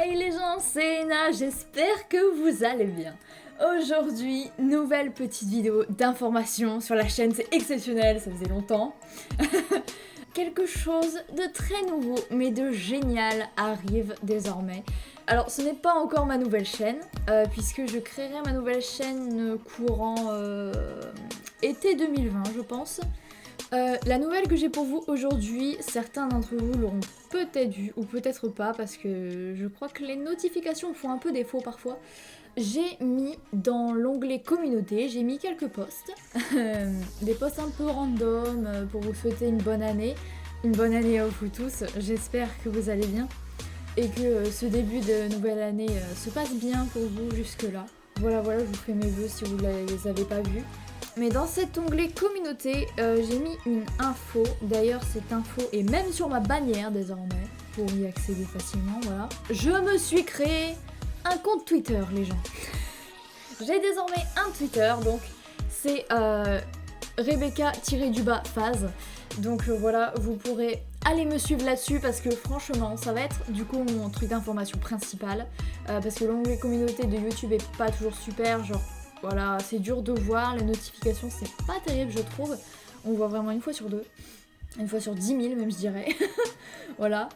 Hey les gens, c'est Ena, j'espère que vous allez bien. Aujourd'hui, nouvelle petite vidéo d'information sur la chaîne, c'est exceptionnel, ça faisait longtemps. Quelque chose de très nouveau, mais de génial arrive désormais. Alors, ce n'est pas encore ma nouvelle chaîne, puisque je créerai ma nouvelle chaîne courant été 2020, je pense. La nouvelle que j'ai pour vous aujourd'hui, certains d'entre vous l'auront peut-être vu ou peut-être pas parce que je crois que les notifications font un peu défaut parfois. J'ai mis dans l'onglet communauté, j'ai mis quelques posts, des posts un peu random pour vous souhaiter une bonne année à vous tous, j'espère que vous allez bien et que ce début de nouvelle année se passe bien pour vous jusque là. Voilà, je vous fais mes vœux si vous ne les avez pas vus. Mais dans cet onglet communauté, j'ai mis une info. D'ailleurs, cette info est même sur ma bannière désormais, pour y accéder facilement, voilà. Je me suis créé un compte Twitter, les gens. J'ai désormais un Twitter, donc c'est Rebecca-phase. Donc voilà, vous pourrez aller me suivre là-dessus parce que franchement, ça va être du coup mon truc d'information principal. Parce que l'onglet communauté de YouTube est pas toujours super, genre... Voilà, c'est dur de voir, les notifications c'est pas terrible je trouve. On voit vraiment une fois sur deux, une fois sur 10 000 même je dirais. Voilà.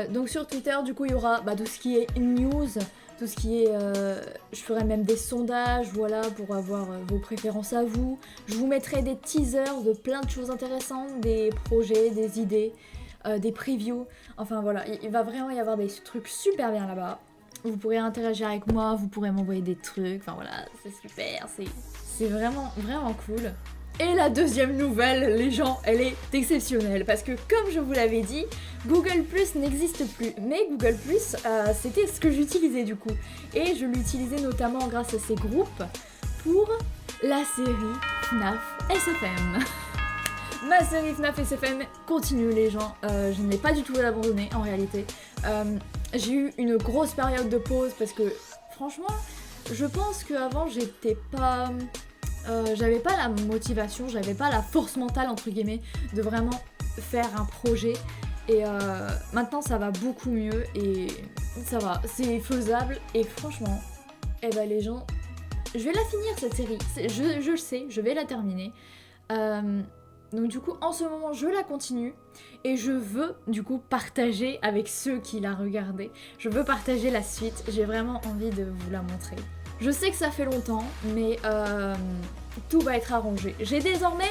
Donc sur Twitter du coup il y aura tout ce qui est news, tout ce qui est... je ferai même des sondages, voilà, pour avoir vos préférences à vous. Je vous mettrai des teasers de plein de choses intéressantes, des projets, des idées, des previews. Enfin voilà, il va vraiment y avoir des trucs super bien là-bas. Vous pourrez interagir avec moi, vous pourrez m'envoyer des trucs, enfin voilà, c'est super, c'est vraiment cool. Et la deuxième nouvelle, les gens, elle est exceptionnelle parce que comme je vous l'avais dit, Google Plus n'existe plus. Mais Google Plus, c'était ce que j'utilisais du coup. Et je l'utilisais notamment grâce à ces groupes pour la série FNAF SFM. Ma série FNAF SFM continue les gens, je ne l'ai pas du tout abandonnée en réalité. J'ai eu une grosse période de pause parce que franchement, je pense qu'avant j'étais pas... j'avais pas la motivation, j'avais pas la force mentale entre guillemets de vraiment faire un projet. Et maintenant ça va beaucoup mieux et ça va, c'est faisable et franchement, les gens, je vais la finir cette série, je le sais, je vais la terminer. Donc du coup en ce moment je la continue et je veux du coup partager avec ceux qui la regardaient. Je veux partager la suite, j'ai vraiment envie de vous la montrer. Je sais que ça fait longtemps mais tout va être arrangé. J'ai désormais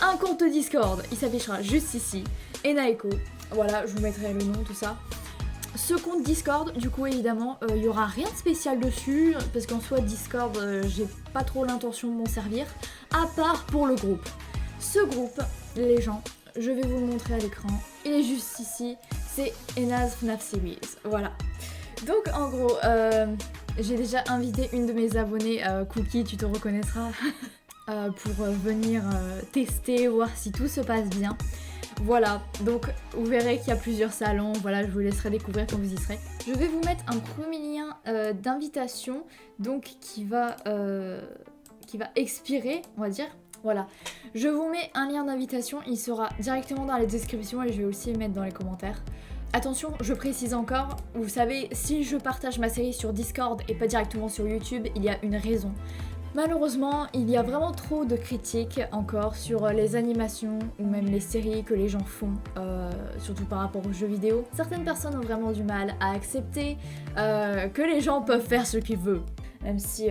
un compte Discord, il s'affichera juste ici, Enaeko. Voilà, je vous mettrai le nom, tout ça. Ce compte Discord, du coup évidemment, il y aura rien de spécial dessus parce qu'en soi Discord, j'ai pas trop l'intention de m'en servir, à part pour le groupe. Ce groupe, les gens, je vais vous le montrer à l'écran, il est juste ici, c'est Ena's FNAF Series, voilà. Donc en gros, j'ai déjà invité une de mes abonnées, Cookie, tu te reconnaîtras, pour venir tester, voir si tout se passe bien. Voilà, donc vous verrez qu'il y a plusieurs salons, voilà, je vous laisserai découvrir quand vous y serez. Je vais vous mettre un premier lien d'invitation, donc qui va expirer, on va dire. Voilà, je vous mets un lien d'invitation, il sera directement dans la description et je vais aussi le mettre dans les commentaires. Attention, je précise encore, vous savez, si je partage ma série sur Discord et pas directement sur YouTube, il y a une raison. Malheureusement, il y a vraiment trop de critiques encore sur les animations ou même les séries que les gens font, surtout par rapport aux jeux vidéo. Certaines personnes ont vraiment du mal à accepter que les gens peuvent faire ce qu'ils veulent. Même si,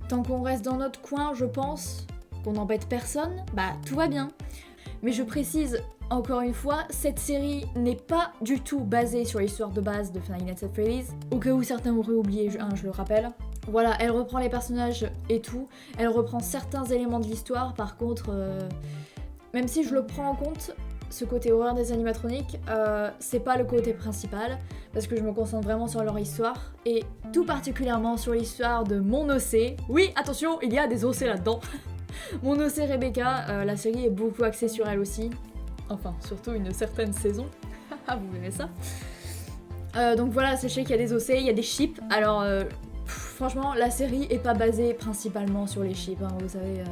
tant qu'on reste dans notre coin, je pense... qu'on n'embête personne, tout va bien. Mais je précise encore une fois, cette série n'est pas du tout basée sur l'histoire de base de Five Nights at Freddy's. Au cas où certains auraient oublié, je le rappelle. Voilà, elle reprend les personnages et tout. Elle reprend certains éléments de l'histoire. Par contre, même si je le prends en compte, ce côté horreur des animatroniques, c'est pas le côté principal. Parce que je me concentre vraiment sur leur histoire. Et tout particulièrement sur l'histoire de mon OC. Oui, attention, il y a des OC là-dedans. Mon OC Rebecca, la série est beaucoup axée sur elle aussi. Enfin, surtout une certaine saison. Vous verrez ça. Donc voilà, sachez qu'il y a des OC, il y a des ships. Alors, franchement, la série est pas basée principalement sur les ships, hein, vous savez.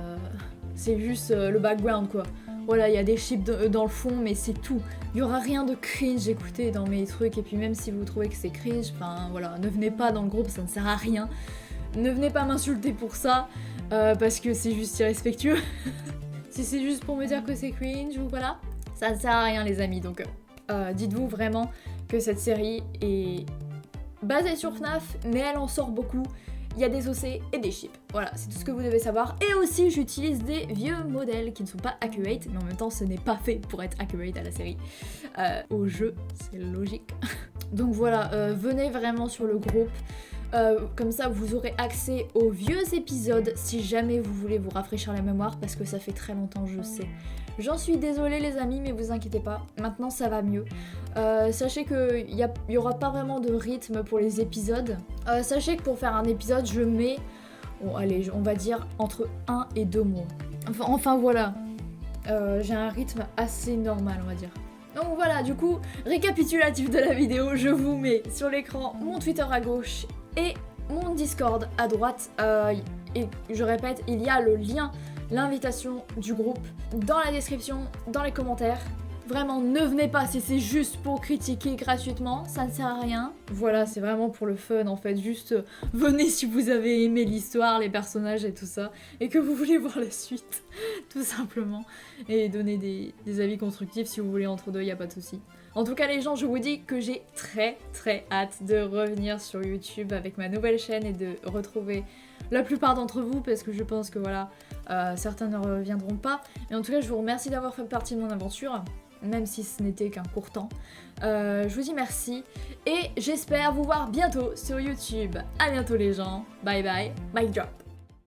C'est juste le background, quoi. voilà, il y a des chips dans le fond, mais c'est tout. Il y aura rien de cringe, écoutez, dans mes trucs, et puis même si vous trouvez que c'est cringe, enfin voilà, ne venez pas dans le groupe, ça ne sert à rien. Ne venez pas m'insulter pour ça, parce que c'est juste irrespectueux. Si c'est juste pour me dire que c'est cringe ou voilà, ça ne sert à rien les amis, donc dites-vous vraiment que cette série est basée sur FNAF, mais elle en sort beaucoup. Il y a des OC et des chips. Voilà, c'est tout ce que vous devez savoir. Et aussi, j'utilise des vieux modèles qui ne sont pas accurate, mais en même temps, ce n'est pas fait pour être accurate à la série. Au jeu, c'est logique. Donc voilà, venez vraiment sur le groupe. Comme ça, vous aurez accès aux vieux épisodes si jamais vous voulez vous rafraîchir la mémoire, parce que ça fait très longtemps, je sais. J'en suis désolée les amis, mais vous inquiétez pas, maintenant ça va mieux. Sachez qu'il y aura pas vraiment de rythme pour les épisodes. Sachez que pour faire un épisode, je mets, bon allez, on va dire entre 1 et 2 mois. Enfin voilà, j'ai un rythme assez normal on va dire. Donc voilà, du coup, récapitulatif de la vidéo, je vous mets sur l'écran mon Twitter à gauche et mon Discord à droite. Et je répète, il y a le lien, l'invitation du groupe dans la description, dans les commentaires. Vraiment, ne venez pas si c'est juste pour critiquer gratuitement, ça ne sert à rien. Voilà, c'est vraiment pour le fun en fait, juste venez si vous avez aimé l'histoire, les personnages et tout ça, et que vous voulez voir la suite, tout simplement. Et donner des avis constructifs si vous voulez entre deux, y a pas de souci. En tout cas les gens, je vous dis que j'ai très hâte de revenir sur YouTube avec ma nouvelle chaîne et de retrouver la plupart d'entre vous, parce que je pense que voilà, certains ne reviendront pas. Mais en tout cas, je vous remercie d'avoir fait partie de mon aventure, même si ce n'était qu'un court temps. Je vous dis merci, et j'espère vous voir bientôt sur YouTube. À bientôt les gens, bye bye, mic drop.